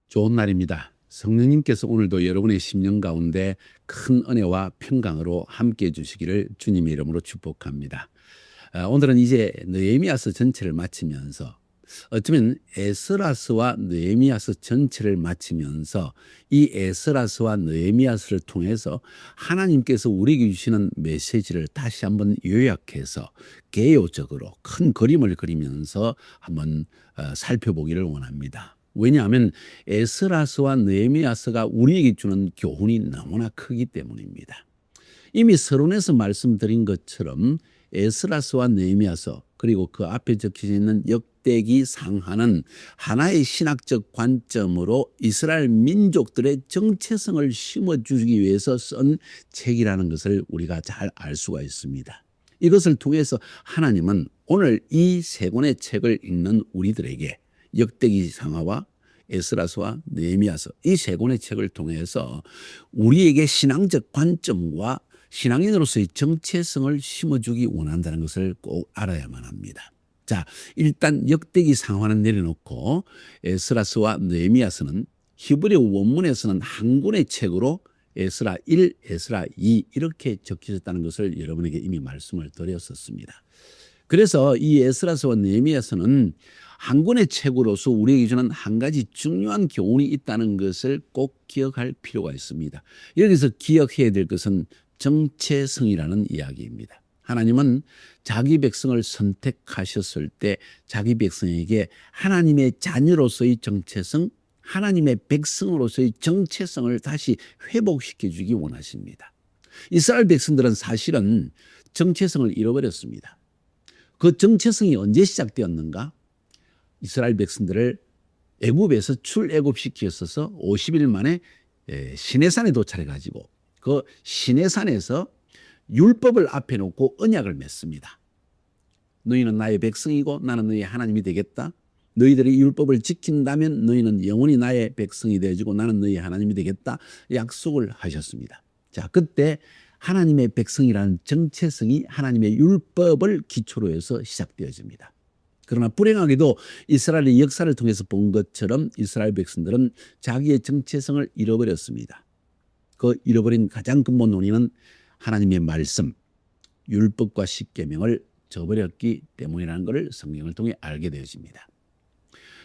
좋은 날입니다. 성령님께서 오늘도 여러분의 심령 가운데 큰 은혜와 평강으로 함께해 주시기를 주님의 이름으로 축복합니다. 오늘은 이제 느헤미야서 전체를 마치면서 어쩌면 에스라스와 느헤미야서 전체를 마치면서 이 에스라스와 느헤미야서를 통해서 하나님께서 우리에게 주시는 메시지를 다시 한번 요약해서 개요적으로 큰 그림을 그리면서 한번 살펴보기를 원합니다. 왜냐하면 에스라스와 느헤미야서가 우리에게 주는 교훈이 너무나 크기 때문입니다. 이미 서론에서 말씀드린 것처럼 에스라스와 느헤미야서 그리고 그 앞에 적혀져 있는 역대기 상하는 하나의 신학적 관점으로 이스라엘 민족들의 정체성을 심어주기 위해서 쓴 책이라는 것을 우리가 잘 알 수가 있습니다. 이것을 통해서 하나님은 오늘 이 세 권의 책을 읽는 우리들에게 역대기 상하와 에스라스와 느헤미야서 이 세 권의 책을 통해서 우리에게 신앙적 관점과 신앙인으로서의 정체성을 심어주기 원한다는 것을 꼭 알아야만 합니다. 자, 일단 역대기 상하는 내려놓고 에스라스와 느헤미야서는 히브리 원문에서는 한 권의 책으로 에스라 1, 에스라 2 이렇게 적혀졌다는 것을 여러분에게 이미 말씀을 드렸었습니다. 그래서 이 에스라스와 느헤미야서는 한 권의 책으로서 우리에게 주는 한 가지 중요한 교훈이 있다는 것을 꼭 기억할 필요가 있습니다. 여기서 기억해야 될 것은 정체성이라는 이야기입니다. 하나님은 자기 백성을 선택하셨을 때 자기 백성에게 하나님의 자녀로서의 정체성, 하나님의 백성으로서의 정체성을 다시 회복시켜 주기 원하십니다. 이스라엘 백성들은 사실은 정체성을 잃어버렸습니다. 그 정체성이 언제 시작되었는가? 이스라엘 백성들을 애굽에서 출애굽시켰어서 50일 만에 시내산에 도착해가지고 그 시내산에서 율법을 앞에 놓고 언약을 맺습니다. 너희는 나의 백성이고 나는 너희의 하나님이 되겠다. 너희들이 율법을 지킨다면 너희는 영원히 나의 백성이 되어지고 나는 너희의 하나님이 되겠다. 약속을 하셨습니다. 자, 그때 하나님의 백성이라는 정체성이 하나님의 율법을 기초로 해서 시작되어집니다. 그러나 불행하게도 이스라엘의 역사를 통해서 본 것처럼 이스라엘 백성들은 자기의 정체성을 잃어버렸습니다. 그 잃어버린 가장 근본 원인은 하나님의 말씀, 율법과 십계명을 저버렸기 때문이라는 것을 성경을 통해 알게 되어집니다.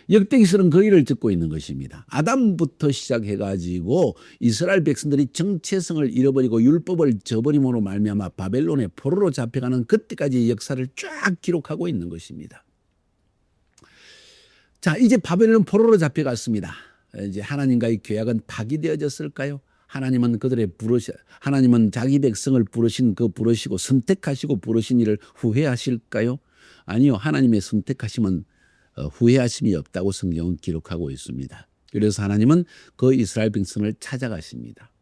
역대기서는 그 일을 듣고 있는 것입니다. 아담부터 시작해가지고 이스라엘 백성들이 정체성을 잃어버리고 율법을 저버림으로 말미암아 바벨론의 포로로 잡혀가는 그때까지의 역사를 쫙 기록하고 있는 것입니다. 자, 이제 바벨론 포로로 잡혀갔습니다. 이제 하나님과의 계약은 파기되어졌을까요? 하나님은 하나님은 자기 백성을 부르시고 선택하시고 부르신 일을 후회하실까요? 아니요. 하나님의 선택하심은 후회하심이 없다고 성경은 기록하고 있습니다. 그래서 하나님은 그 이스라엘 백성을 찾아가십니다.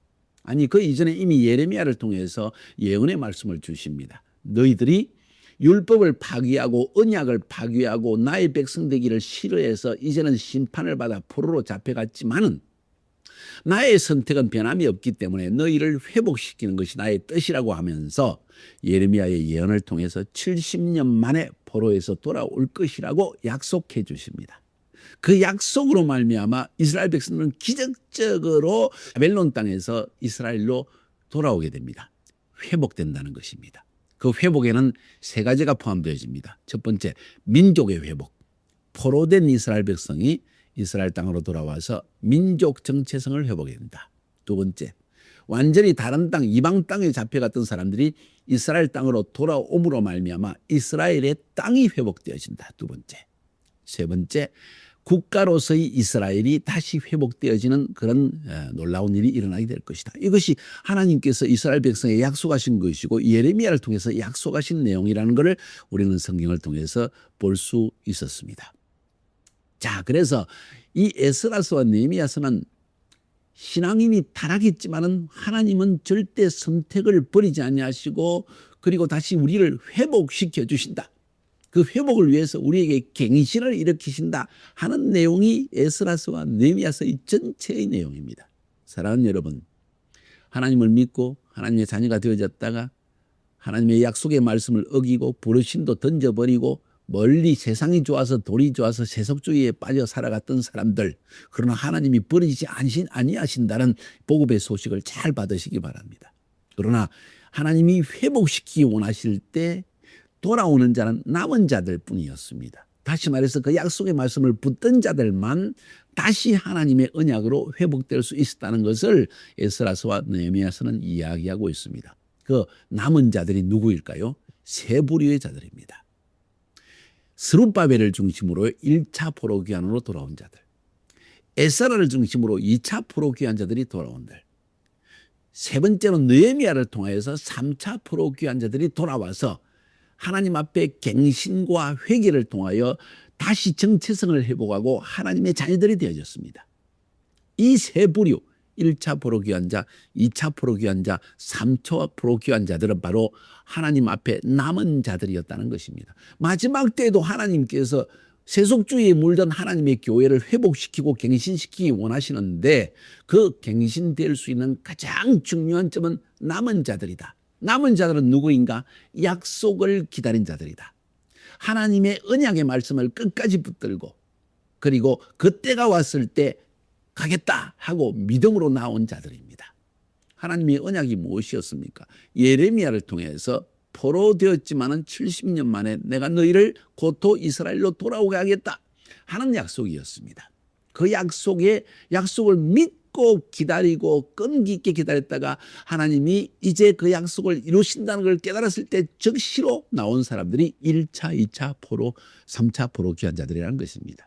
아니, 그 이전에 이미 예레미야를 통해서 예언의 말씀을 주십니다. 너희들이 율법을 파기하고 언약을 파기하고 나의 백성 되기를 싫어해서 이제는 심판을 받아 포로로 잡혀갔지만은 나의 선택은 변함이 없기 때문에 너희를 회복시키는 것이 나의 뜻이라고 하면서 예레미야의 예언을 통해서 70년 만에 포로에서 돌아올 것이라고 약속해 주십니다. 그 약속으로 말미암아 이스라엘 백성들은 기적적으로 바벨론 땅에서 이스라엘로 돌아오게 됩니다. 회복된다는 것입니다. 그 회복에는 세 가지가 포함되어집니다. 첫 번째, 민족의 회복. 포로된 이스라엘 백성이 이스라엘 땅으로 돌아와서 민족 정체성을 회복해야 된다. 두 번째, 완전히 다른 땅, 이방 땅에 잡혀갔던 사람들이 이스라엘 땅으로 돌아옴으로 말미암아 이스라엘의 땅이 회복되어진다. 두 번째. 세 번째, 국가로서의 이스라엘이 다시 회복되어지는 그런 놀라운 일이 일어나게 될 것이다. 이것이 하나님께서 이스라엘 백성에 약속하신 것이고 예레미야를 통해서 약속하신 내용이라는 것을 우리는 성경을 통해서 볼 수 있었습니다. 자, 그래서 이 에스라스와 느헤미야서는 신앙인이 타락했지만은 하나님은 절대 선택을 버리지 아니하시고 그리고 다시 우리를 회복시켜 주신다. 그 회복을 위해서 우리에게 갱신을 일으키신다 하는 내용이 에스라스와 느헤미야서의 전체의 내용입니다. 사랑하는 여러분, 하나님을 믿고 하나님의 자녀가 되어졌다가 하나님의 약속의 말씀을 어기고 부르심도 던져버리고 멀리 세상이 좋아서 돈이 좋아서 세속주의에 빠져 살아갔던 사람들, 그러나 하나님이 버리지 아니하신다는 복음의 소식을 잘 받으시기 바랍니다. 그러나 하나님이 회복시키기 원하실 때 돌아오는 자는 남은 자들 뿐이었습니다. 다시 말해서 그 약속의 말씀을 붙든 자들만 다시 하나님의 언약으로 회복될 수 있었다는 것을 에스라서와 느헤미야서는 이야기하고 있습니다. 그 남은 자들이 누구일까요? 세 부류의 자들입니다. 스룹바벨을 중심으로 1차 포로 귀환으로 돌아온 자들, 에스라를 중심으로 2차 포로 귀환 자들이 돌아온 들, 세 번째로 느헤미야를 통하여서 3차 포로 귀환 자들이 돌아와서 하나님 앞에 갱신과 회개를 통하여 다시 정체성을 회복하고 하나님의 자녀들이 되어졌습니다. 이 세 부류, 1차 포로 귀환자, 2차 포로 귀환자, 3차 포로 귀환자들은 바로 하나님 앞에 남은 자들이었다는 것입니다. 마지막 때에도 하나님께서 세속주의에 물든 하나님의 교회를 회복시키고 갱신시키기 원하시는데 그 갱신될 수 있는 가장 중요한 점은 남은 자들이다. 남은 자들은 누구인가? 약속을 기다린 자들이다. 하나님의 언약의 말씀을 끝까지 붙들고 그리고 그때가 왔을 때 가겠다 하고 믿음으로 나온 자들입니다. 하나님의 언약이 무엇이었습니까? 예레미야를 통해서 포로되었지만은 70년 만에 내가 너희를 고토 이스라엘로 돌아오게 하겠다 하는 약속이었습니다. 그 약속을 믿고 기다리고 끈기 있게 기다렸다가 하나님이 이제 그 약속을 이루신다는 걸 깨달았을 때 즉시로 나온 사람들이 1차, 2차 포로, 3차 포로 귀환 자들이라는 것입니다.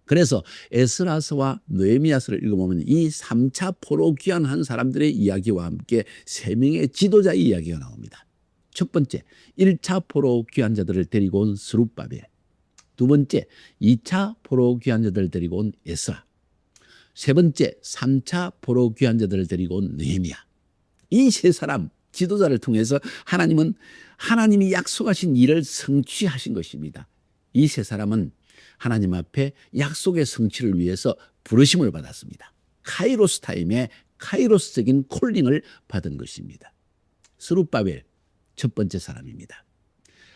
그래서 에스라서와 느헤미야서를 읽어보면 이 3차 포로 귀환한 사람들의 이야기와 함께 세 명의 지도자의 이야기가 나옵니다. 첫 번째, 1차 포로 귀환 자들을 데리고 온 스룹바벨. 두 번째, 2차 포로 귀환 자들을 데리고 온 에스라. 세 번째, 3차 포로 귀환 자들을 데리고 온 느헤미야. 이 세 사람 지도자를 통해서 하나님은 하나님이 약속하신 일을 성취하신 것입니다. 이 세 사람은 하나님 앞에 약속의 성취를 위해서 부르심을 받았습니다. 카이로스 타임에 카이로스적인 콜링을 받은 것입니다. 스룹바벨 첫 번째 사람입니다.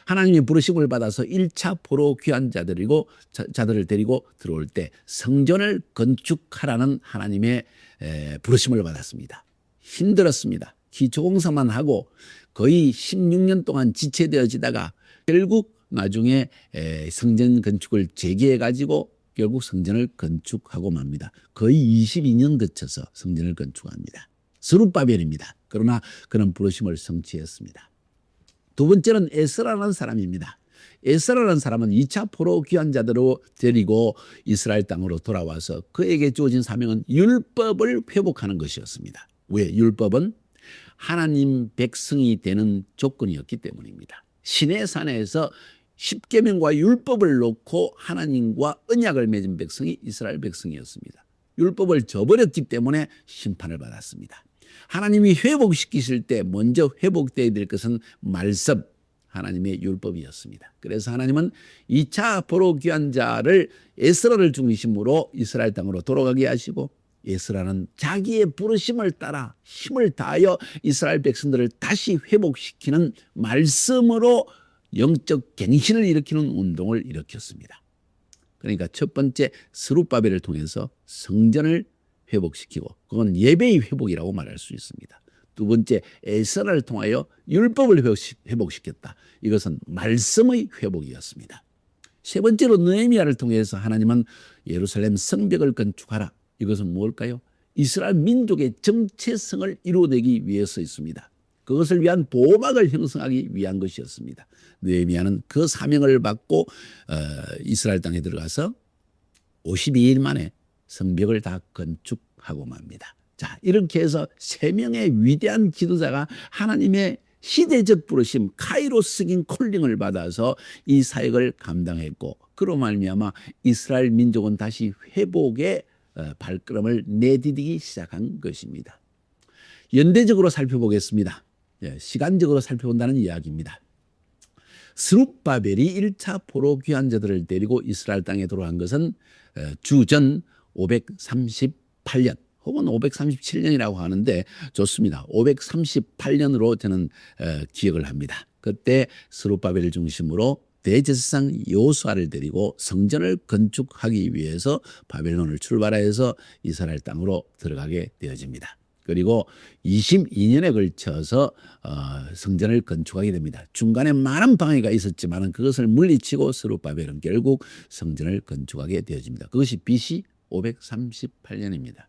하나님의 부르심을 받아서 1차 포로 귀환 자들을 데리고 들어올 때 성전을 건축하라는 하나님의 부르심을 받았습니다. 힘들었습니다. 기초공사만 하고 거의 16년 동안 지체되어지다가 결국 나중에 성전 건축을 재개해 가지고 결국 성전을 건축하고 맙니다. 거의 22년 거쳐서 성전을 건축합니다. 스룹바벨입니다. 그러나 그는 부르심을 성취했습니다. 두 번째는 에스라라는 사람입니다. 에스라라는 사람은 2차 포로 귀환 자들로 데리고 이스라엘 땅으로 돌아와서 그에게 주어진 사명은 율법을 회복하는 것이었습니다. 왜? 율법은 하나님 백성이 되는 조건이었기 때문입니다. 시내산에서 십계명과 율법을 놓고 하나님과 언약을 맺은 백성이 이스라엘 백성이었습니다. 율법을 저버렸기 때문에 심판을 받았습니다. 하나님이 회복시키실 때 먼저 회복되어야 될 것은 말씀, 하나님의 율법이었습니다. 그래서 하나님은 2차 포로 귀환 자를 에스라를 중심으로 이스라엘 땅으로 돌아가게 하시고 에스라는 자기의 부르심을 따라 힘을 다하여 이스라엘 백성들을 다시 회복시키는 말씀으로 영적 갱신을 일으키는 운동을 일으켰습니다. 그러니까 첫 번째 스룹바벨을 통해서 성전을 회복시키고 그건 예배의 회복이라고 말할 수 있습니다. 두 번째 에스라를 통하여 율법을 회복시켰다. 이것은 말씀의 회복이었습니다. 세 번째로 느헤미야를 통해서 하나님은 예루살렘 성벽을 건축하라. 이것은 무엇일까요? 이스라엘 민족의 정체성을 이루어내기 위해서 있습니다. 그것을 위한 보호막을 형성하기 위한 것이었습니다. 느헤미야는 그 사명을 받고 이스라엘 땅에 들어가서 52일 만에 성벽을 다 건축하고 맙니다. 자, 이렇게 해서 세 명의 위대한 지도자가 하나님의 시대적 부르심 카이로스적인 콜링을 받아서 이 사역을 감당했고 그로 말미암아 이스라엘 민족은 다시 회복의 발걸음을 내디디기 시작한 것입니다. 연대적으로 살펴보겠습니다. 시간적으로 살펴본다는 이야기입니다. 스룹바벨이 1차 포로 귀환 자들을 데리고 이스라엘 땅에 들어간 것은 주전 538년 혹은 537년이라고 하는데 좋습니다. 538년으로 저는 기억을 합니다. 그때 스룹바벨을 중심으로 대제사장 여호수아를 데리고 성전을 건축하기 위해서 바벨론을 출발해서 이스라엘 땅으로 들어가게 되어집니다. 그리고 22년에 걸쳐서 성전을 건축하게 됩니다. 중간에 많은 방해가 있었지만 그것을 물리치고 스룹바벨은 결국 성전을 건축하게 되어집니다. 그것이 BC 538년입니다.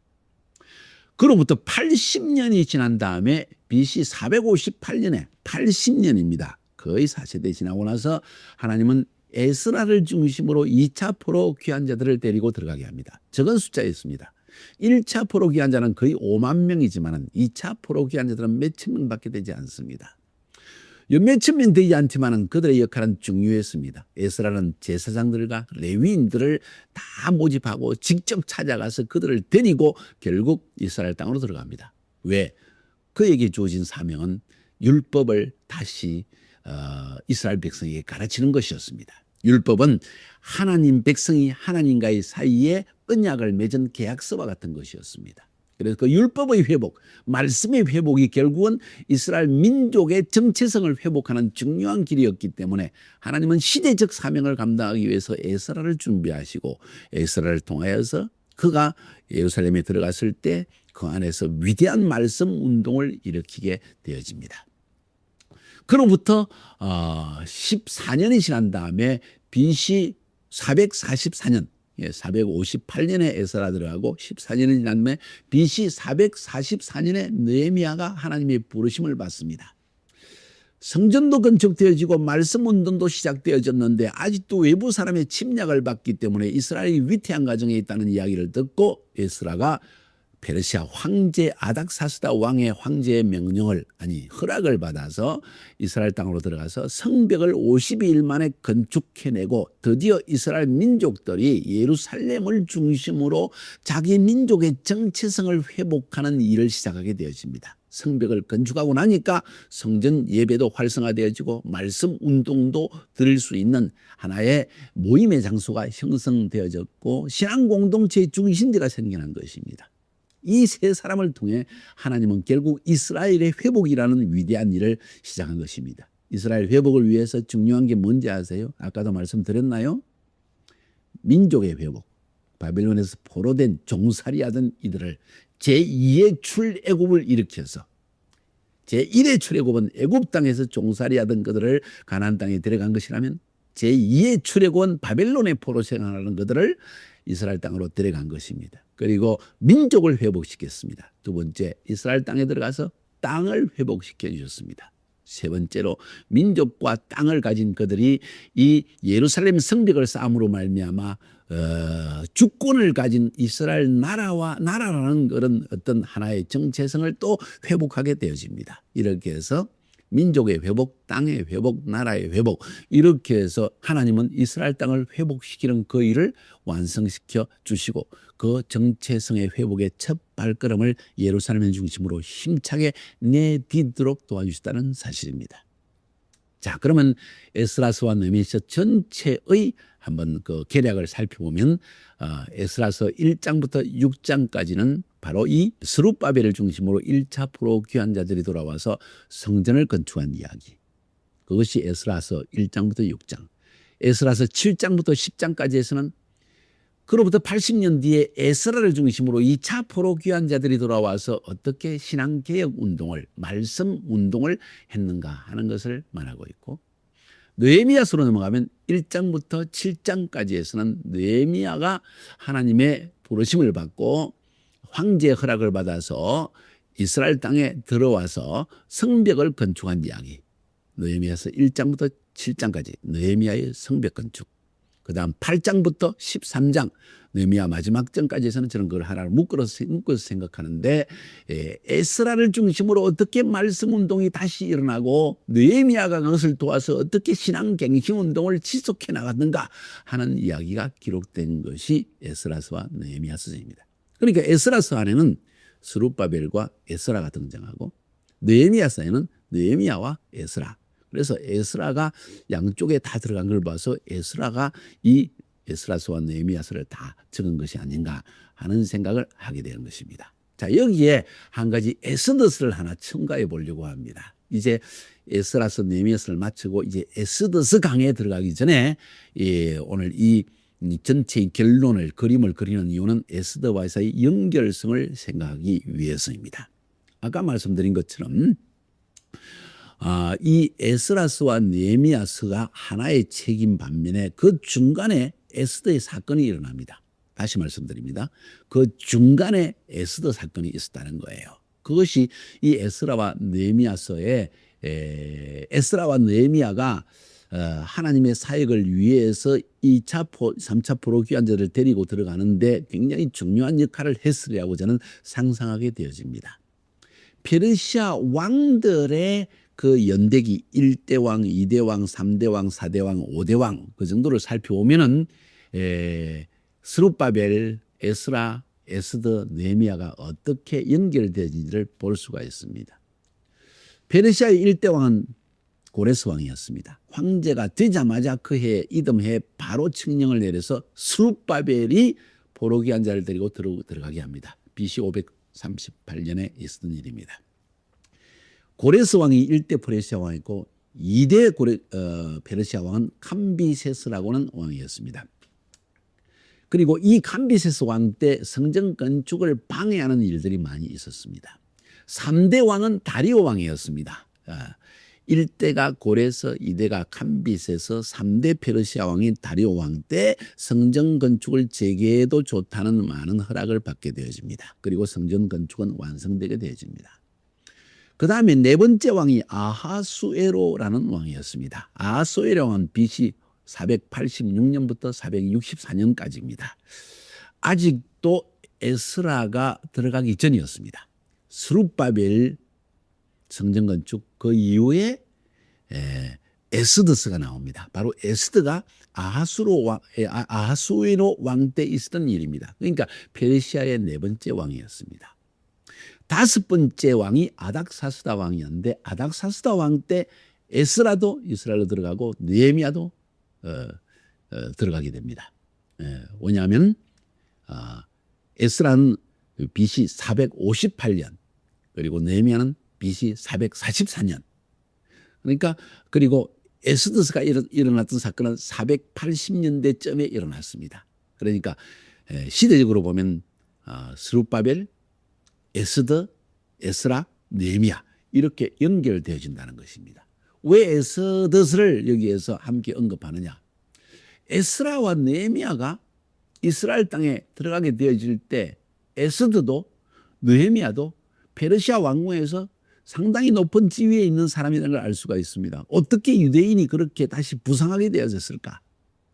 그로부터 80년이 지난 다음에 BC 458년에 80년입니다. 거의 4세대 지나고 나서 하나님은 에스라를 중심으로 2차 포로 귀환 자들을 데리고 들어가게 합니다. 적은 숫자였습니다. 1차 포로 귀환 자는 거의 5만 명이지만 2차 포로 귀환 자들은 몇천 명밖에 되지 않습니다. 몇천 명 되지 않지만 그들의 역할은 중요했습니다. 에스라는 제사장들과 레위인들을 다 모집하고 직접 찾아가서 그들을 데리고 결국 이스라엘 땅으로 들어갑니다. 왜? 그에게 주어진 사명은 율법을 다시 이스라엘 백성에게 가르치는 것이었습니다. 율법은 하나님 백성이 하나님과의 사이에 언약을 맺은 계약서와 같은 것이었습니다. 그래서 그 율법의 회복, 말씀의 회복이 결국은 이스라엘 민족의 정체성을 회복하는 중요한 길이었기 때문에 하나님은 시대적 사명을 감당하기 위해서 에스라를 준비하시고 에스라를 통하여서 그가 예루살렘에 들어갔을 때 그 안에서 위대한 말씀 운동을 일으키게 되어집니다. 그로부터 14년이 지난 다음에 BC 444년 458년에 에스라 들어가고 14년이 지난 다음에 BC 444년에 느헤미야가 하나님의 부르심을 받습니다. 성전도 건축되어지고 말씀 운동도 시작되어졌는데 아직도 외부 사람의 침략을 받기 때문에 이스라엘이 위태한 가정에 있다는 이야기를 듣고 에스라가 페르시아 황제 아닥사스다 왕의 황제의 명령을 허락을 받아서 이스라엘 땅으로 들어가서 성벽을 52일 만에 건축해내고 드디어 이스라엘 민족들이 예루살렘을 중심으로 자기 민족의 정체성을 회복하는 일을 시작하게 되어집니다. 성벽을 건축하고 나니까 성전 예배도 활성화되어지고 말씀 운동도 드릴 수 있는 하나의 모임의 장소가 형성되어졌고 신앙 공동체의 중심지가 생겨난 것입니다. 이 세 사람을 통해 하나님은 결국 이스라엘의 회복이라는 위대한 일을 시작한 것입니다. 이스라엘 회복을 위해서 중요한 게 뭔지 아세요? 아까도 말씀드렸나요? 민족의 회복. 바벨론에서 포로된 종살이하던 이들을 제2의 출애굽을 일으켜서 제1의 출애굽은 애굽 땅에서 종살이하던 그들을 가나안 땅에 데려간 것이라면 제2의 출애굽은 바벨론의 포로 생활하는 그들을 이스라엘 땅으로 데려간 것입니다. 그리고 민족을 회복시켰습니다. 두 번째, 이스라엘 땅에 들어가서 땅을 회복시켜 주셨습니다. 세 번째로 민족과 땅을 가진 그들이 이 예루살렘 성벽을 쌓음으로 말미암아 주권을 가진 이스라엘 나라라는 그런 어떤 하나의 정체성을 또 회복하게 되어집니다. 이렇게 해서 민족의 회복, 땅의 회복, 나라의 회복, 이렇게 해서 하나님은 이스라엘 땅을 회복시키는 그 일을 완성시켜 주시고 그 정체성의 회복의 첫 발걸음을 예루살렘을 중심으로 힘차게 내딛도록 도와주셨다는 사실입니다. 자, 그러면 에스라서와 느헤미야 전체의 한번 그 계략을 살펴보면 에스라서 1장부터 6장까지는 바로 이 스룹바벨을 중심으로 1차 포로 귀환자들이 돌아와서 성전을 건축한 이야기. 그것이 에스라서 1장부터 6장. 에스라서 7장부터 10장까지에서는 그로부터 80년 뒤에 에스라를 중심으로 2차 포로 귀환자들이 돌아와서 어떻게 신앙개혁 운동을, 말씀 운동을 했는가 하는 것을 말하고 있고, 느헤미야서로 넘어가면 1장부터 7장까지에서는 느헤미야가 하나님의 부르심을 받고 황제의 허락을 받아서 이스라엘 땅에 들어와서 성벽을 건축한 이야기. 느헤미야서 1장부터 7장까지 느헤미야의 성벽 건축. 그 다음 8장부터 13장 느헤미야 마지막 장까지에서는 저는 그걸 하나를 묶어서 생각하는데 에스라를 중심으로 어떻게 말씀 운동이 다시 일어나고 느헤미야가 그것을 도와서 어떻게 신앙 갱신 운동을 지속해 나갔는가 하는 이야기가 기록된 것이 에스라서와 느헤미야서입니다. 그러니까 에스라서 안에는 스룹바벨과 에스라가 등장하고 느헤미야서에는 느헤미야와 에스라. 그래서 에스라가 양쪽에 다 들어간 걸 봐서 에스라가 이 에스라서와 느헤미야서를 다 적은 것이 아닌가 하는 생각을 하게 되는 것입니다. 자, 여기에 한 가지 에스더스를 하나 첨가해 보려고 합니다. 이제 에스라서 느헤미야서를 마치고 이제 에스더서 강에 들어가기 전에 오늘 이 전체의 결론을 그림을 그리는 이유는 에스더와의 연결성을 생각하기 위해서입니다. 아까 말씀드린 것처럼 이 에스라서와 느헤미야서가 하나의 책임 반면에 그 중간에 에스더의 사건이 일어납니다. 다시 말씀드립니다. 그 중간에 에스더 사건이 있었다는 거예요. 그것이 이 에스라와 느헤미야서의 에스라와 느헤미야가 하나님의 사역을 위해서 2차, 3차 포로귀환자를 데리고 들어가는데 굉장히 중요한 역할을 했으리라고 저는 상상하게 되어집니다. 페르시아 왕들의 그 연대기 1대 왕, 2대 왕, 3대 왕, 4대 왕, 5대 왕 그 정도를 살펴보면은 스룹바벨, 에스라, 에스더, 느헤미야가 어떻게 연결되는지를 볼 수가 있습니다. 페르시아의 1대 왕은 고레스 왕이었습니다. 황제가 되자마자 그 해 이듬해 바로 칙령을 내려서 스룹바벨이 포로귀환자를 데리고 들어가게 합니다. BC 538년에 있었던 일입니다. 고레스 왕이 1대 페르시아 왕이고 2대 페르시아 왕은 캄비세스라고는 왕이었습니다. 그리고 이 캄비세스 왕 때 성전 건축을 방해하는 일들이 많이 있었습니다. 3대 왕은 다리오 왕이었습니다. 1대가 고레스, 2대가 캄비세스, 3대 페르시아 왕인 다리오 왕 때 성전 건축을 재개해도 좋다는 많은 허락을 받게 되어집니다. 그리고 성전 건축은 완성되게 되어집니다. 그 다음에 네 번째 왕이 아하수에로라는 왕이었습니다. 아하수에로 왕은 BC 486년부터 464년까지입니다. 아직도 에스라가 들어가기 전이었습니다. 스룹바벨 성전건축 그 이후에 에스더스가 나옵니다. 바로 에스더가 아하수에로 왕 때 있었던 일입니다. 그러니까 페르시아의 네 번째 왕이었습니다. 다섯 번째 왕이 아닥사스다 왕이었는데 아닥사스다 왕 때 에스라도 이스라엘로 들어가고 느헤미야도 들어가게 됩니다. 왜냐하면 에스라는 BC 458년 그리고 느헤미야는 BC 444년 그러니까 그리고 에스더스가 일어났던 사건은 480년대쯤에 일어났습니다. 그러니까 시대적으로 보면 스룹바벨, 에스더, 에스라, 느헤미야 이렇게 연결되어진다는 것입니다. 왜 에스더스를 여기에서 함께 언급하느냐? 에스라와 느헤미야가 이스라엘 땅에 들어가게 되어질 때 에스더도 느헤미야도 페르시아 왕궁에서 상당히 높은 지위에 있는 사람이라는 걸 알 수가 있습니다. 어떻게 유대인이 그렇게 다시 부상하게 되어졌을까?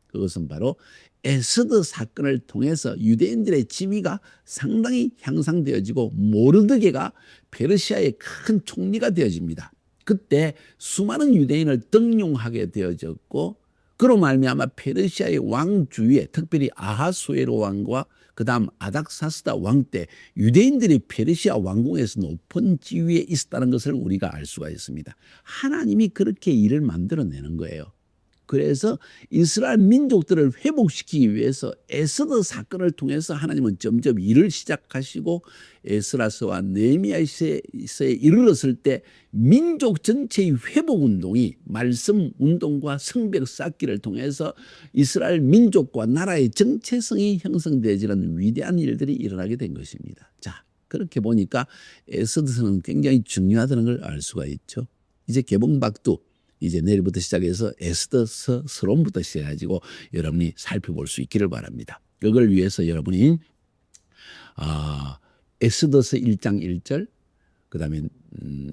그것은 바로 에스더 사건을 통해서 유대인들의 지위가 상당히 향상되어지고 모르드게가 페르시아의 큰 총리가 되어집니다. 그때 수많은 유대인을 등용하게 되어졌고 그로 말미암아 페르시아의 왕 주위에 특별히 아하수에로 왕과 그다음 아닥사스다 왕 때 유대인들이 페르시아 왕궁에서 높은 지위에 있었다는 것을 우리가 알 수가 있습니다. 하나님이 그렇게 일을 만들어내는 거예요. 그래서 이스라엘 민족들을 회복시키기 위해서 에스더 사건을 통해서 하나님은 점점 일을 시작하시고 에스라서와 느헤미야서에 이르렀을 때 민족 전체의 회복운동이 말씀 운동과 성벽 쌓기를 통해서 이스라엘 민족과 나라의 정체성이 형성되어지는 위대한 일들이 일어나게 된 것입니다. 자, 그렇게 보니까 에스더서는 굉장히 중요하다는 걸 알 수가 있죠. 이제 개봉박두 이제 내일부터 시작해서 에스더서 서론부터 시작해가지고 여러분이 살펴볼 수 있기를 바랍니다. 그걸 위해서 여러분이 에스더서 1장 1절 그 다음에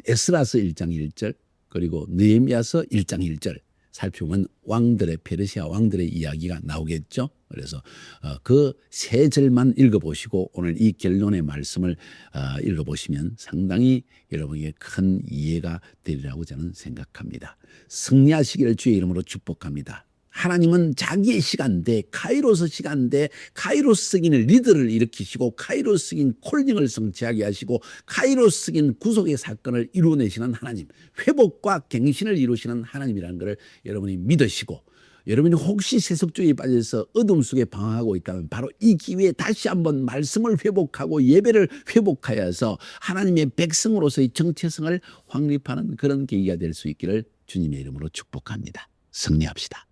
에스라서 1장 1절 그리고 느헤미야서 1장 1절 살펴보면 왕들의 페르시아 왕들의 이야기가 나오겠죠. 그래서 그 세 절만 읽어보시고 오늘 이 결론의 말씀을 읽어보시면 상당히 여러분에게 큰 이해가 되리라고 저는 생각합니다. 승리하시기를 주의 이름으로 축복합니다. 하나님은 자기의 시간대 카이로스 시간대 카이로스적인 리더를 일으키시고 카이로스적인 콜링을 성취하게 하시고 카이로스적인 구속의 사건을 이루어내시는 하나님 회복과 갱신을 이루시는 하나님이라는 것을 여러분이 믿으시고 여러분이 혹시 세속주의에 빠져서 어둠 속에 방황하고 있다면 바로 이 기회에 다시 한번 말씀을 회복하고 예배를 회복하여서 하나님의 백성으로서의 정체성을 확립하는 그런 계기가 될 수 있기를 주님의 이름으로 축복합니다. 승리합시다.